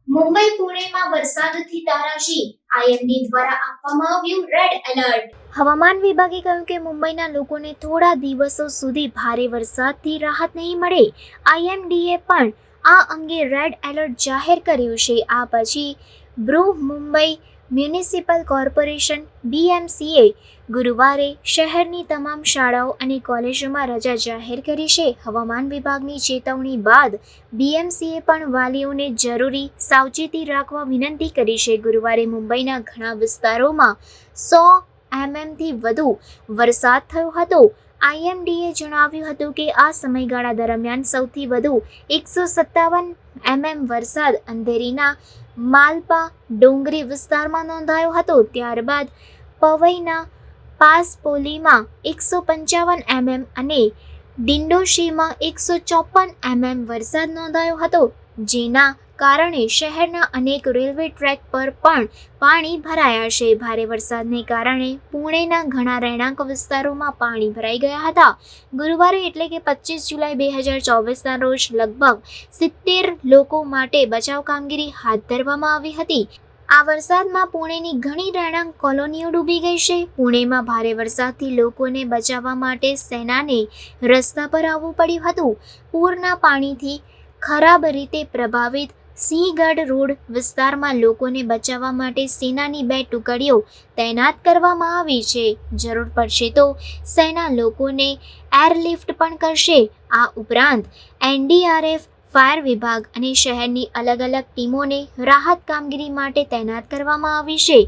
મુંબઈ પુણેમાં વરસાદથી તારાજી, આઈએમડી દ્વારા આપવામાં આવ્યું રેડ એલર્ટ. હવામાન વિભાગે કહ્યું કે મુંબઈના લોકોને થોડા દિવસો સુધી ભારે વરસાદથી રાહત નહીં મળે. આઈએમડીએ પણ આ અંગે રેડ એલર્ટ જાહેર કર્યું છે. આ પછી બૃહ મુંબઈ મ્યુનિસિપલ કોર્પોરેશન BMCએ ગુરુવારે શહેરની તમામ શાળાઓ અને કોલેજોમાં રજા જાહેર કરી છે. હવામાન વિભાગની ચેતવણી બાદ BMCએ પણ વાલીઓને જરૂરી સાવચેતી રાખવા વિનંતી કરી છે. ગુરુવારે મુંબઈના ઘણા વિસ્તારોમાં 100 mmથી વધુ વરસાદ થયો હતો. આઈએમડીએ જણાવ્યું હતું કે આ સમયગાળા દરમિયાન સૌથી વધુ 157 mm વરસાદ અંધેરીના માલપા ડોંગરી વિસ્તારમાં નોંધાયો હતો. ત્યારબાદ પવઈના પાસપોલીમાં 155 mm અને ડિંડોશીમાં 154 mm વરસાદ નોંધાયો હતો, જેના કારણે શહેરના અનેક રેલવે ટ્રેક પર પણ પાણી ભરાયા છે. ભારે વરસાદને કારણે પુણેના ઘણા રહેણાંક વિસ્તારોમાં પાણી ભરાઈ ગયા હતા. ગુરુવારે એટલે કે 25 જુલાઈ 2024ના રોજ લગભગ 70 લોકો માટે બચાવ કામગીરી હાથ ધરવામાં આવી હતી. આ વરસાદમાં પુણેની ઘણી રહેણાંક કોલોનીઓ ડૂબી ગઈ છે. પુણેમાં ભારે વરસાદથી લોકોને બચાવવા માટે સેનાને રસ્તા પર આવવું પડ્યું હતું. પૂરના પાણીથી ખરાબ રીતે પ્રભાવિત સિંહગઢ રોડ વિસ્તારમાં લોકોને બચાવવા માટે સેનાની 2 ટુકડીઓ તૈનાત કરવામાં આવી છે. જરૂર પડશે તો સેના લોકોને એરલિફ્ટ પણ કરશે. આ ઉપરાંત NDRF, ફાયર વિભાગ અને શહેરની અલગ અલગ ટીમોને રાહત કામગીરી માટે તૈનાત કરવામાં આવી છે.